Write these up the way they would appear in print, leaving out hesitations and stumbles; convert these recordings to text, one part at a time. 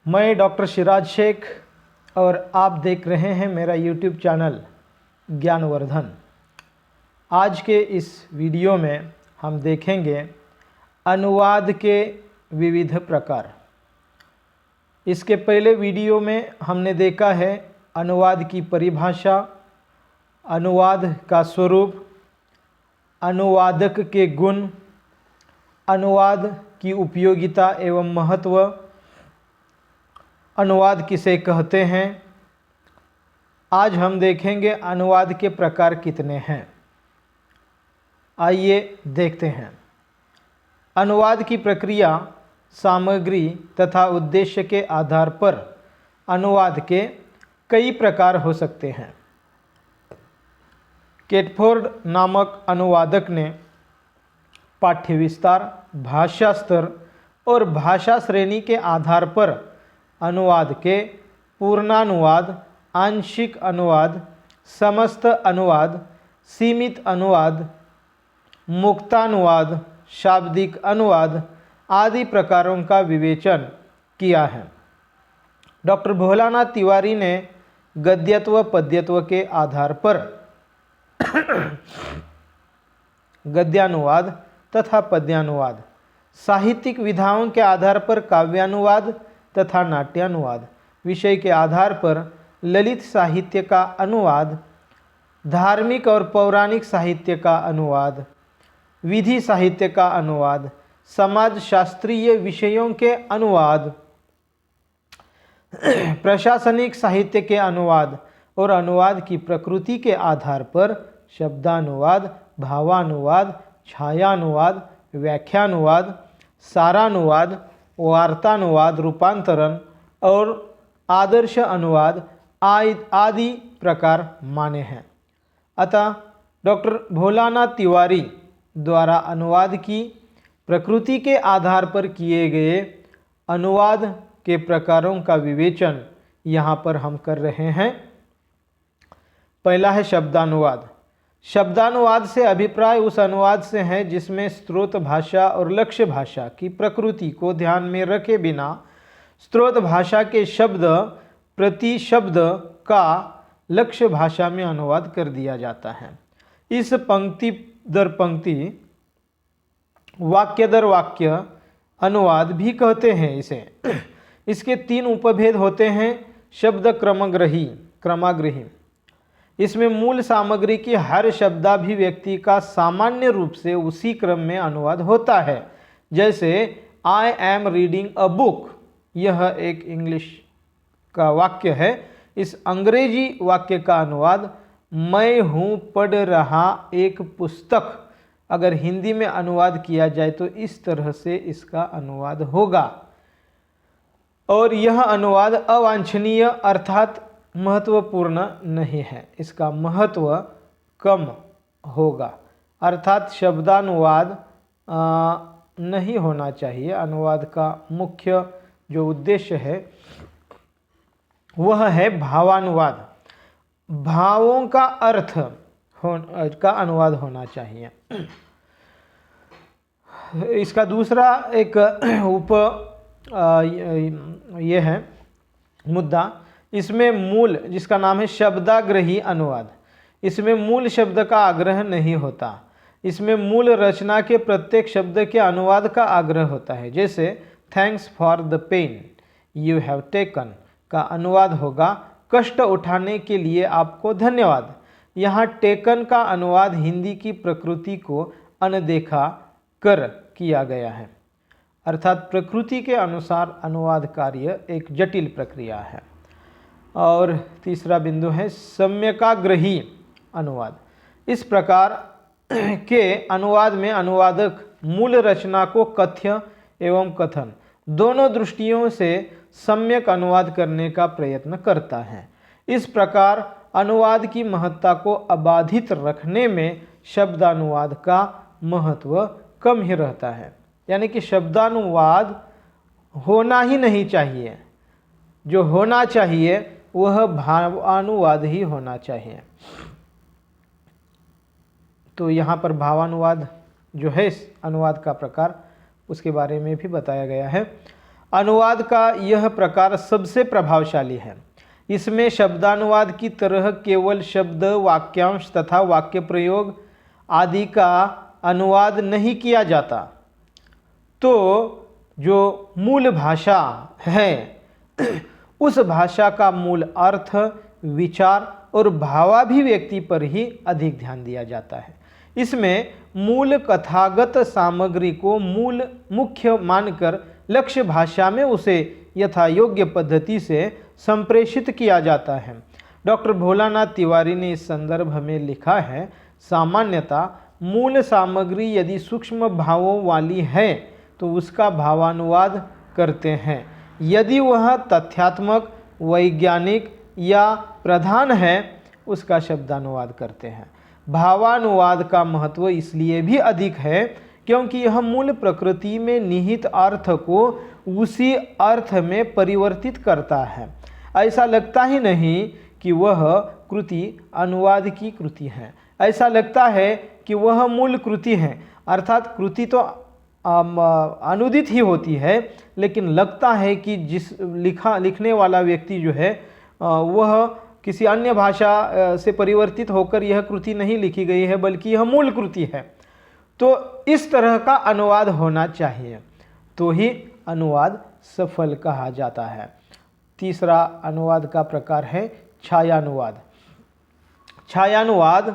मैं डॉक्टर शिराज शेख और आप देख रहे हैं मेरा यूट्यूब चैनल ज्ञानवर्धन। आज के इस वीडियो में हम देखेंगे अनुवाद के विविध प्रकार। इसके पहले वीडियो में हमने देखा है अनुवाद की परिभाषा, अनुवाद का स्वरूप, अनुवादक के गुण, अनुवाद की उपयोगिता एवं महत्व, अनुवाद किसे कहते हैं। आज हम देखेंगे अनुवाद के प्रकार कितने हैं। आइए देखते हैं। अनुवाद की प्रक्रिया सामग्री तथा उद्देश्य के आधार पर अनुवाद के कई प्रकार हो सकते हैं। कैटफोर्ड नामक अनुवादक ने पाठ्य विस्तार, भाषा स्तर और भाषा श्रेणी के आधार पर अनुवाद के पूर्णानुवाद, आंशिक अनुवाद, समस्त अनुवाद, सीमित अनुवाद, मुक्तानुवाद, शाब्दिक अनुवाद आदि प्रकारों का विवेचन किया है। डॉक्टर भोलानाथ तिवारी ने गद्यत्व पद्यत्व के आधार पर गद्यानुवाद तथा पद्यानुवाद, साहित्यिक विधाओं के आधार पर काव्यानुवाद तथा नाट्यानुवाद, विषय के आधार पर ललित साहित्य का अनुवाद, धार्मिक और पौराणिक साहित्य का अनुवाद, विधि साहित्य का अनुवाद, समाज शास्त्रीय विषयों के अनुवाद, प्रशासनिक साहित्य के अनुवाद और अनुवाद की प्रकृति के आधार पर शब्दानुवाद, भावानुवाद, छायानुवाद, व्याख्यानुवाद, सारानुवाद, वार्तानुवाद, रूपांतरण और आदर्श अनुवाद आदि प्रकार माने हैं। अतः डॉक्टर भोलानाथ तिवारी द्वारा अनुवाद की प्रकृति के आधार पर किए गए अनुवाद के प्रकारों का विवेचन यहाँ पर हम कर रहे हैं। पहला है शब्दानुवाद। शब्दानुवाद से अभिप्राय उस अनुवाद से है जिसमें स्रोत भाषा और लक्ष्य भाषा की प्रकृति को ध्यान में रखे बिना स्रोत भाषा के शब्द प्रति शब्द का लक्ष्य भाषा में अनुवाद कर दिया जाता है। इस पंक्ति दर पंक्ति, वाक्य दर वाक्य अनुवाद भी कहते हैं इसे। इसके तीन उपभेद होते हैं। शब्द क्रमाग्रही, इसमें मूल सामग्री की हर शब्दाभिव्यक्ति का सामान्य रूप से उसी क्रम में अनुवाद होता है। जैसे I am reading a book, यह एक इंग्लिश का वाक्य है। इस अंग्रेजी वाक्य का अनुवाद मैं हूँ पढ़ रहा एक पुस्तक, अगर हिंदी में अनुवाद किया जाए तो इस तरह से इसका अनुवाद होगा। और यह अनुवाद अवांछनीय अर्थात महत्वपूर्ण नहीं है, इसका महत्व कम होगा। अर्थात शब्दानुवाद नहीं होना चाहिए। अनुवाद का मुख्य जो उद्देश्य है वह है भावानुवाद। भावों का अर्थ का अनुवाद होना चाहिए। इसका दूसरा एक ये है मुद्दा, इसमें मूल जिसका नाम है शब्दाग्रही अनुवाद। इसमें मूल शब्द का आग्रह नहीं होता, इसमें मूल रचना के प्रत्येक शब्द के अनुवाद का आग्रह होता है। जैसे thanks for the pen you have taken का अनुवाद होगा कष्ट उठाने के लिए आपको धन्यवाद। यहाँ टेकन का अनुवाद हिंदी की प्रकृति को अनदेखा कर किया गया है। अर्थात प्रकृति के अनुसार अनुवाद कार्य एक जटिल प्रक्रिया है। और तीसरा बिंदु है सम्यकाग्रही अनुवाद। इस प्रकार के अनुवाद में अनुवादक मूल रचना को कथ्य एवं कथन दोनों दृष्टियों से सम्यक अनुवाद करने का प्रयत्न करता है। इस प्रकार अनुवाद की महत्ता को अबाधित रखने में शब्दानुवाद का महत्व कम ही रहता है। यानी कि शब्दानुवाद होना ही नहीं चाहिए, जो होना चाहिए वह भावानुवाद ही होना चाहिए। तो यहाँ पर भावानुवाद जो है इस अनुवाद का प्रकार, उसके बारे में भी बताया गया है। अनुवाद का यह प्रकार सबसे प्रभावशाली है। इसमें शब्दानुवाद की तरह केवल शब्द, वाक्यांश तथा वाक्य प्रयोग आदि का अनुवाद नहीं किया जाता, तो जो मूल भाषा है उस भाषा का मूल अर्थ, विचार और भावाभिव्यक्ति पर ही अधिक ध्यान दिया जाता है। इसमें मूल कथागत सामग्री को मुख्य मानकर लक्ष्य भाषा में उसे यथा योग्य पद्धति से संप्रेषित किया जाता है। डॉक्टर भोलानाथ तिवारी ने इस संदर्भ में लिखा है, सामान्यतः मूल सामग्री यदि सूक्ष्म भावों वाली है तो उसका भावानुवाद करते हैं। यदि वह तथ्यात्मक, वैज्ञानिक या प्रधान है उसका शब्दानुवाद करते हैं। भावानुवाद का महत्व इसलिए भी अधिक है क्योंकि यह मूल प्रकृति में निहित अर्थ को उसी अर्थ में परिवर्तित करता है। ऐसा लगता ही नहीं कि वह कृति अनुवाद की कृति है, ऐसा लगता है कि वह मूल कृति है। अर्थात कृति तो अनुदित ही होती है, लेकिन लगता है कि जिस लिखने वाला व्यक्ति जो है वह किसी अन्य भाषा से परिवर्तित होकर यह कृति नहीं लिखी गई है, बल्कि यह मूल कृति है। तो इस तरह का अनुवाद होना चाहिए, तो ही अनुवाद सफल कहा जाता है। तीसरा अनुवाद का प्रकार है छायानुवाद। छायानुवाद,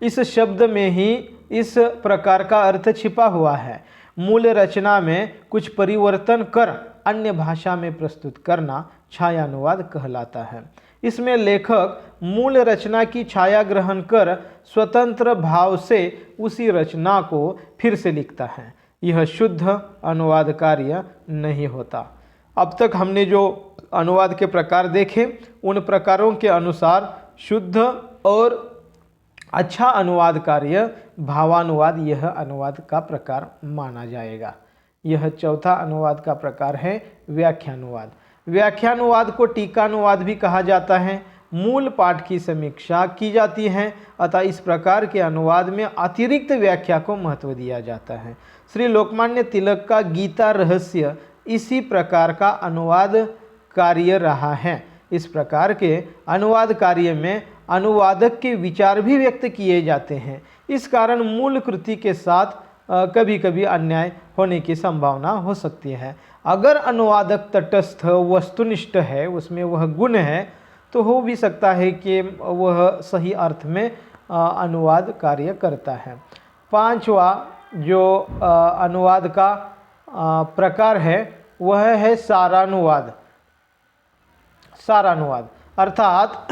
इस शब्द में ही इस प्रकार का अर्थ छिपा हुआ है। मूल रचना में कुछ परिवर्तन कर अन्य भाषा में प्रस्तुत करना छायानुवाद कहलाता है। इसमें लेखक मूल रचना की छाया ग्रहण कर स्वतंत्र भाव से उसी रचना को फिर से लिखता है। यह शुद्ध अनुवाद कार्य नहीं होता। अब तक हमने जो अनुवाद के प्रकार देखे, उन प्रकारों के अनुसार शुद्ध और अच्छा अनुवाद कार्य भावानुवाद यह अनुवाद का प्रकार माना जाएगा। यह चौथा अनुवाद का प्रकार है व्याख्यानुवाद। व्याख्यानुवाद को टीकानुवाद भी कहा जाता है। मूल पाठ की समीक्षा की जाती है, अतः इस प्रकार के अनुवाद में अतिरिक्त व्याख्या को महत्व दिया जाता है। श्री लोकमान्य तिलक का गीता रहस्य इसी प्रकार का अनुवाद कार्य रहा है। इस प्रकार के अनुवाद कार्य में अनुवादक के विचार भी व्यक्त किए जाते हैं। इस कारण मूल कृति के साथ कभी कभी अन्याय होने की संभावना हो सकती है। अगर अनुवादक तटस्थ वस्तुनिष्ठ है, उसमें वह गुण है, तो हो भी सकता है कि वह सही अर्थ में अनुवाद कार्य करता है। पांचवा जो अनुवाद का प्रकार है वह है सारानुवाद। सारानुवाद अर्थात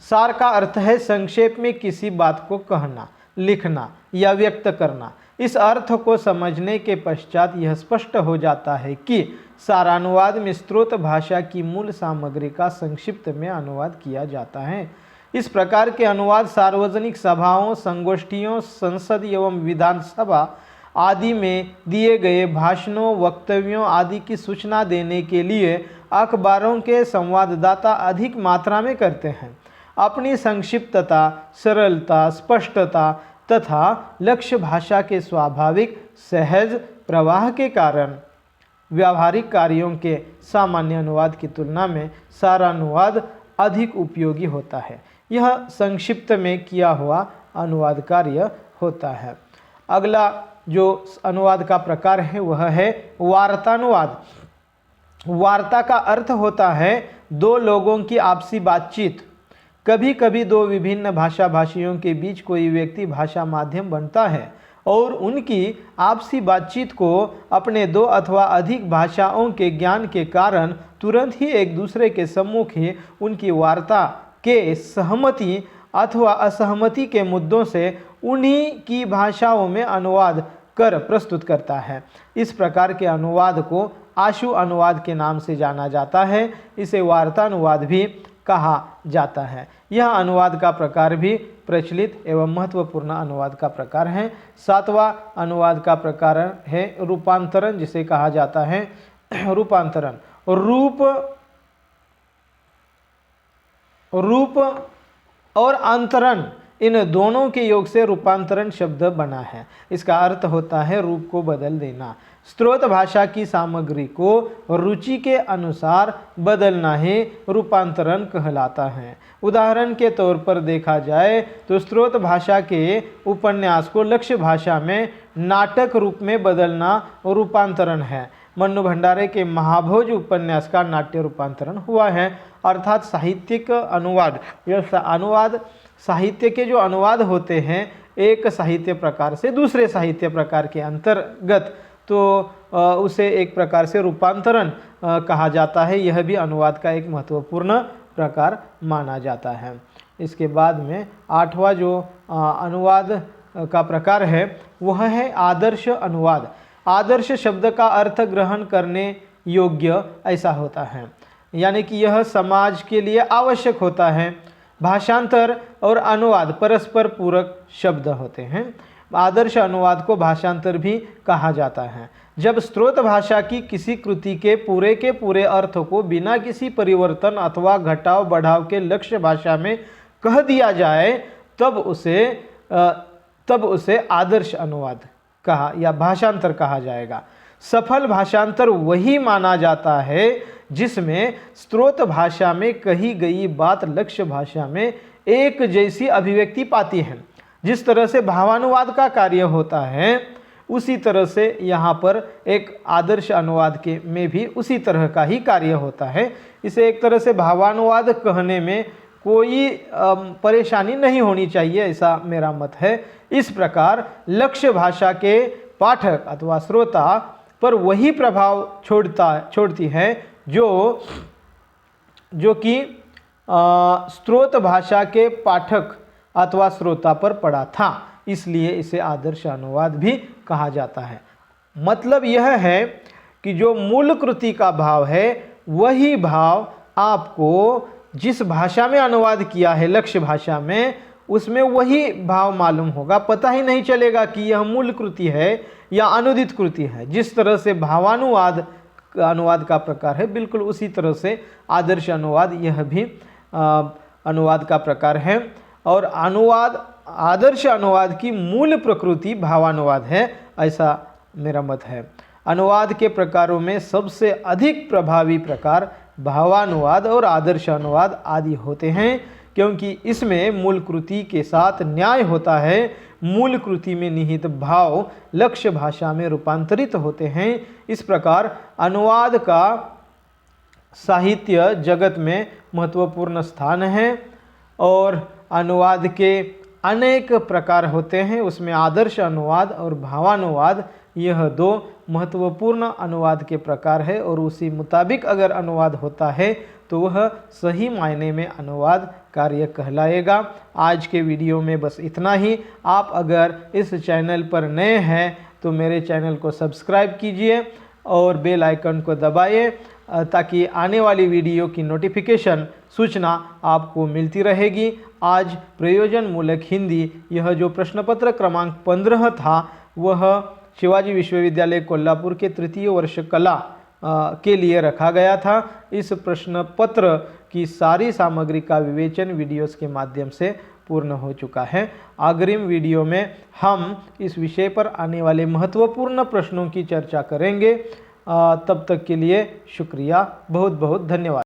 सार का अर्थ है संक्षेप में किसी बात को कहना, लिखना या व्यक्त करना। इस अर्थ को समझने के पश्चात यह स्पष्ट हो जाता है कि सारानुवाद में स्रोत भाषा की मूल सामग्री का संक्षिप्त में अनुवाद किया जाता है। इस प्रकार के अनुवाद सार्वजनिक सभाओं, संगोष्ठियों, संसद एवं विधानसभा आदि में दिए गए भाषणों, वक्तव्यों आदि की सूचना देने के लिए अखबारों के संवाददाता अधिक मात्रा में करते हैं। अपनी संक्षिप्तता, सरलता, स्पष्टता तथा लक्ष्य भाषा के स्वाभाविक सहज प्रवाह के कारण व्यावहारिक कार्यों के सामान्य अनुवाद की तुलना में सारानुवाद अधिक उपयोगी होता है। यह संक्षिप्त में किया हुआ अनुवाद कार्य होता है। अगला जो अनुवाद का प्रकार है वह है वार्तानुवाद। वार्ता का अर्थ होता है दो लोगों की आपसी बातचीत। कभी कभी दो विभिन्न भाषा भाषियों के बीच कोई व्यक्ति भाषा माध्यम बनता है और उनकी आपसी बातचीत को अपने दो अथवा अधिक भाषाओं के ज्ञान के कारण तुरंत ही एक दूसरे के सम्मुख ही उनकी वार्ता के सहमति अथवा असहमति के मुद्दों से उन्हीं की भाषाओं में अनुवाद कर प्रस्तुत करता है। इस प्रकार के अनुवाद को आशु अनुवाद के नाम से जाना जाता है। इसे वार्तानुवाद भी कहा जाता है। यह अनुवाद का प्रकार भी प्रचलित एवं महत्वपूर्ण अनुवाद का प्रकार है। सातवां अनुवाद का प्रकार है रूपांतरण, जिसे कहा जाता है रूपांतरण। रूप और अंतरण, इन दोनों के योग से रूपांतरण शब्द बना है। इसका अर्थ होता है रूप को बदल देना। स्रोत भाषा की सामग्री को रुचि के अनुसार बदलना ही रूपांतरण कहलाता है। उदाहरण के तौर पर देखा जाए तो स्रोत भाषा के उपन्यास को लक्ष्य भाषा में नाटक रूप में बदलना रूपांतरण है। मन्नू भंडारे के महाभोज उपन्यास का नाट्य रूपांतरण हुआ है, अर्थात साहित्यिक अनुवाद। यह अनुवाद साहित्य के जो अनुवाद होते हैं एक साहित्य प्रकार से दूसरे साहित्य प्रकार के अंतर्गत, तो उसे एक प्रकार से रूपांतरण कहा जाता है। यह भी अनुवाद का एक महत्वपूर्ण प्रकार माना जाता है। इसके बाद में 8वां जो अनुवाद का प्रकार है वह है आदर्श अनुवाद। आदर्श शब्द का अर्थ ग्रहण करने योग्य ऐसा होता है, यानी कि यह समाज के लिए आवश्यक होता है। भाषांतर और अनुवाद परस्पर पूरक शब्द होते हैं। आदर्श अनुवाद को भाषांतर भी कहा जाता है। जब स्रोत भाषा की किसी कृति के पूरे अर्थ को बिना किसी परिवर्तन अथवा घटाव बढ़ाव के लक्ष्य भाषा में कह दिया जाए तब उसे आदर्श अनुवाद कहा या भाषांतर कहा जाएगा। सफल भाषांतर वही माना जाता है जिसमें स्रोत भाषा में कही गई बात लक्ष्य भाषा में एक जैसी अभिव्यक्ति पाती है। जिस तरह से भावानुवाद का कार्य होता है उसी तरह से यहाँ पर एक आदर्श अनुवाद के में भी उसी तरह का ही कार्य होता है। इसे एक तरह से भावानुवाद कहने में कोई परेशानी नहीं होनी चाहिए, ऐसा मेरा मत है। इस प्रकार लक्ष्य भाषा के पाठक अथवा श्रोता पर वही प्रभाव छोड़ती है जो कि स्रोत भाषा के पाठक अथवा श्रोता पर पड़ा था, इसलिए इसे आदर्श अनुवाद भी कहा जाता है। मतलब यह है कि जो मूल कृति का भाव है वही भाव आपको जिस भाषा में अनुवाद किया है लक्ष्य भाषा में उसमें वही भाव मालूम होगा। पता ही नहीं चलेगा कि यह मूल कृति है या अनुदित कृति है। जिस तरह से भावानुवाद अनुवाद का प्रकार है बिल्कुल उसी तरह से आदर्श अनुवाद यह भी अनुवाद का प्रकार है। और आदर्श अनुवाद की मूल प्रकृति भावानुवाद है, ऐसा मेरा मत है। अनुवाद के प्रकारों में सबसे अधिक प्रभावी प्रकार भावानुवाद और आदर्श अनुवाद आदि होते हैं, क्योंकि इसमें मूल कृति के साथ न्याय होता है। मूल कृति में निहित भाव लक्ष्य भाषा में रूपांतरित होते हैं। इस प्रकार अनुवाद का साहित्य जगत में महत्वपूर्ण स्थान है और अनुवाद के अनेक प्रकार होते हैं। उसमें आदर्श अनुवाद और भावानुवाद यह दो महत्वपूर्ण अनुवाद के प्रकार है और उसी मुताबिक अगर अनुवाद होता है तो वह सही मायने में अनुवाद कार्य कहलाएगा। आज के वीडियो में बस इतना ही। आप अगर इस चैनल पर नए हैं तो मेरे चैनल को सब्सक्राइब कीजिए और बेल आइकन को दबाइए ताकि आने वाली वीडियो की नोटिफिकेशन सूचना आपको मिलती रहेगी। आज प्रयोजन मूलक हिंदी यह जो प्रश्न पत्र क्रमांक 15 था वह शिवाजी विश्वविद्यालय कोल्हापुर के तृतीय वर्ष कला के लिए रखा गया था। इस प्रश्न पत्र की सारी सामग्री का विवेचन वीडियोस के माध्यम से पूर्ण हो चुका है। अग्रिम वीडियो में हम इस विषय पर आने वाले महत्वपूर्ण प्रश्नों की चर्चा करेंगे। तब तक के लिए शुक्रिया, बहुत बहुत धन्यवाद।